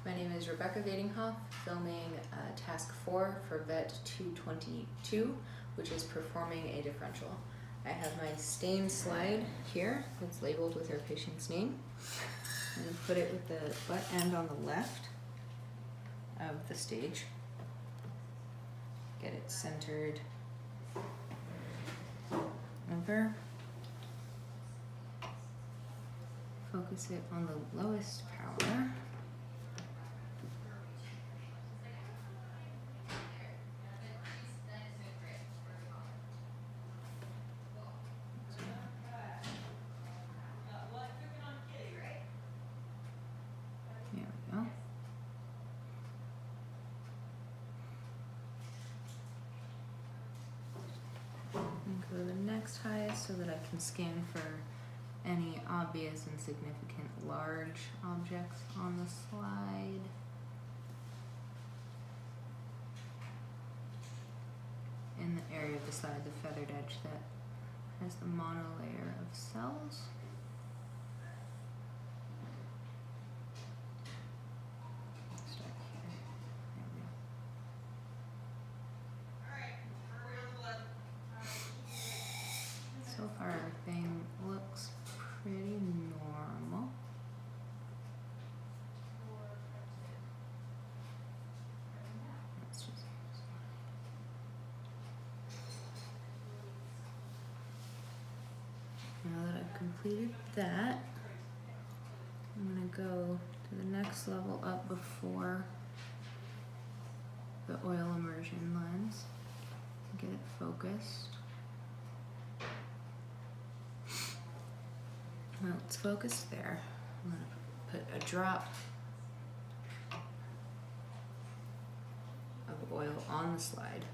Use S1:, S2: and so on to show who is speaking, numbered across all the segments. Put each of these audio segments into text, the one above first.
S1: My name is Rebecca Vadinghoff, filming task 4 for VETT 222, which is performing a differential. I have my stain slide here that's labeled with our patient's name. I'm going to put it with the butt end on the left of the stage. Get it centered over. Focus it on the lowest power. There we go. And go to the next highest so that I can scan for any obvious and significant large objects on the slide. In the area of the slide, the feathered edge that has the monolayer of cells. Start here. There we go. So far, everything looks pretty normal. Let's just now that I've completed that, I'm going to go to the next level up before the oil immersion lens and get it focused. Well, it's focused there. I'm going to put a drop of oil on the slide.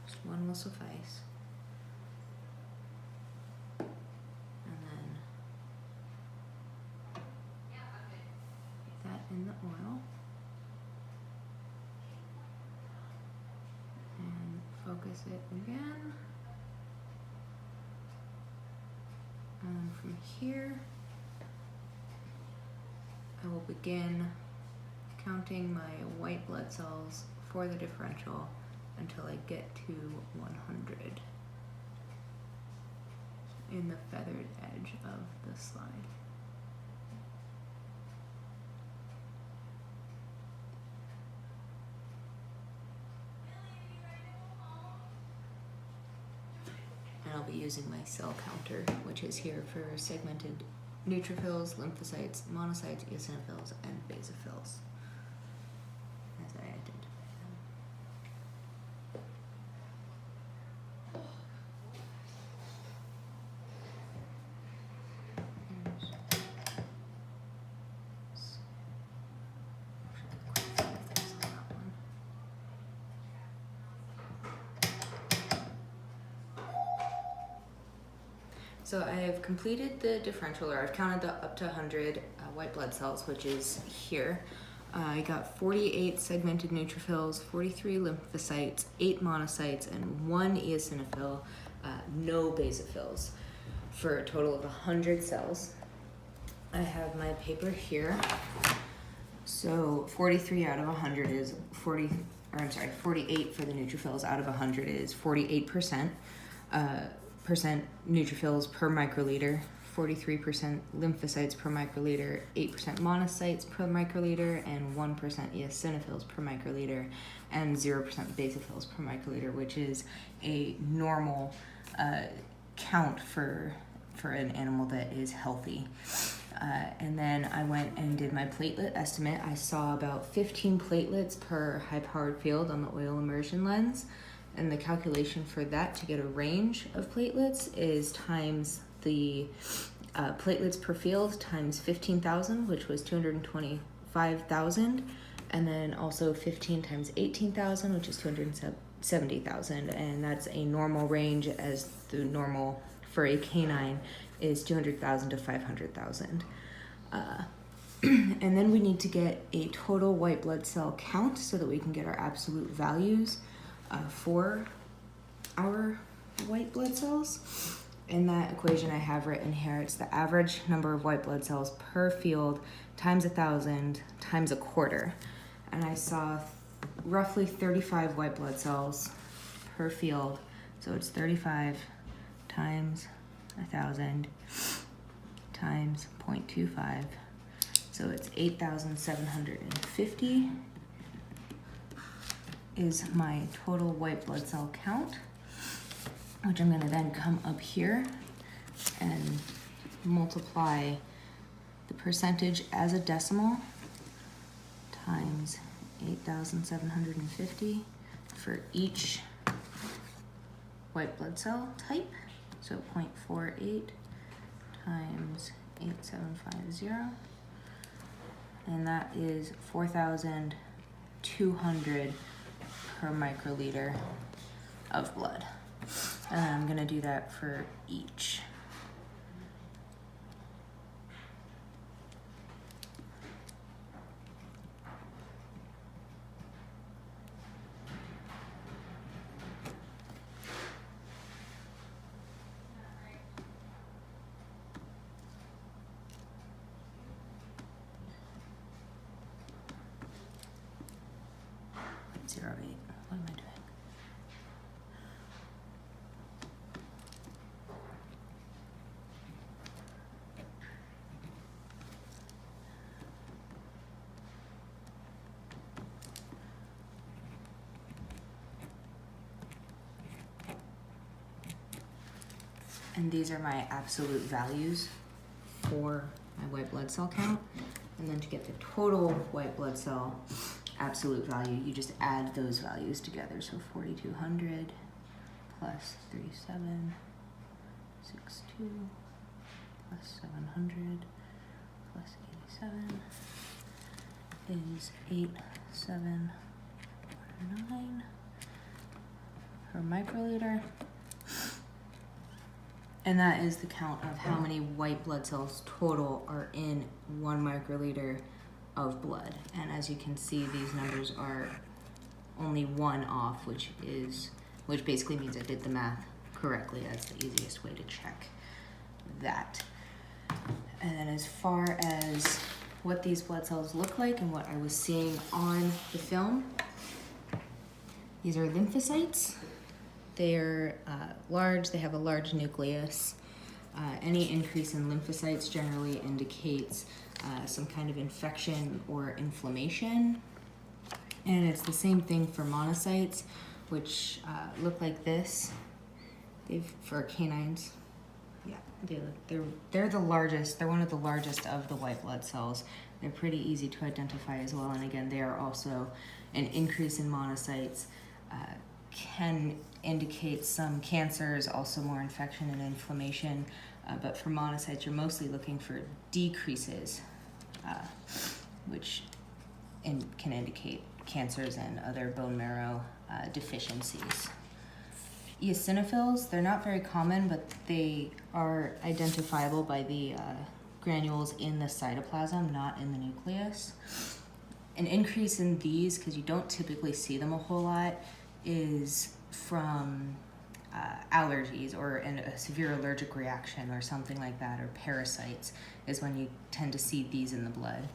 S1: Just one will suffice. And then get that in the oil. And focus it again. And from here, I will begin counting my white blood cells for the differential until I get to 100 in the feathered edge of the slide. And I'll be using my cell counter, which is here for segmented neutrophils, lymphocytes, monocytes, eosinophils, and basophils, as I identify them. So I have completed the differential, or I've counted up to 100 white blood cells, which is here. I got 48 segmented neutrophils, 43 lymphocytes, 8 monocytes, and 1 eosinophil, no basophils, for a total of 100 cells. I have my paper here. So 43 out of 100 is 48 for the neutrophils out of 100 is 48%. Percent neutrophils per microliter, 43% lymphocytes per microliter, 8% monocytes per microliter, and 1% eosinophils per microliter, and 0% basophils per microliter, which is a normal count for an animal that is healthy. And then I went and did my platelet estimate. I saw about 15 platelets per high-powered field on the oil immersion lens. And the calculation for that to get a range of platelets is times the platelets per field times 15,000, which was 225,000, and then also 15 times 18,000, which is 270,000, and that's a normal range, as the normal for a canine is 200,000 to 500,000. And then we need to get a total white blood cell count so that we can get our absolute values for our white blood cells. in that equation I have written here, it's the average number of white blood cells per field times 1,000 times a quarter. And I saw roughly 35 white blood cells per field. So it's 35 times 1,000 times 0.25. So it's 8,750 is my total white blood cell count, which I'm gonna then come up here and multiply the percentage as a decimal times 8,750 for each white blood cell type. So 0.48 times 8,750, and that is 4,200 per microliter of blood. And I'm gonna do that for each. Zero eight. What am I doing? And these are my absolute values for my white blood cell count. And then to get the total white blood cell absolute value, you just add those values together. So 4,200 plus 3,762 plus 700 plus 87 is 8,719 per microliter. And that is the count of how many white blood cells total are in 1 microliter of blood. And as you can see, these numbers are only one off, which basically means I did the math correctly. That's the easiest way to check that. And then as far as what these blood cells look like and what I was seeing on the film, these are lymphocytes. They're large, they have a large nucleus. Any increase in lymphocytes generally indicates some kind of infection or inflammation. And it's the same thing for monocytes, which look like this. For canines, yeah, they're the largest. They're one of the largest of the white blood cells. They're pretty easy to identify as well. And again, they are also an increase in monocytes can indicate some cancers, also more infection and inflammation. But for monocytes, you're mostly looking for decreases, which can indicate cancers and other bone marrow deficiencies. Eosinophils, they're not very common, but they are identifiable by the granules in the cytoplasm, not in the nucleus. An increase in these, because you don't typically see them a whole lot, is from allergies or a severe allergic reaction or something like that, or parasites is when you tend to see these in the blood.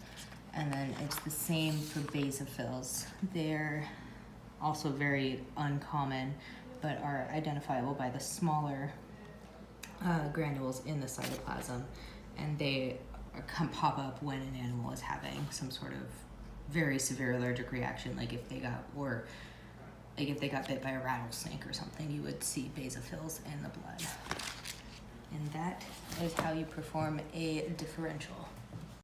S1: And then it's the same for basophils. They're also very uncommon, but are identifiable by the smaller granules in the cytoplasm. And they pop up when an animal is having some sort of very severe allergic reaction, like if they got bit by a rattlesnake or something, you would see basophils in the blood. And that is how you perform a differential.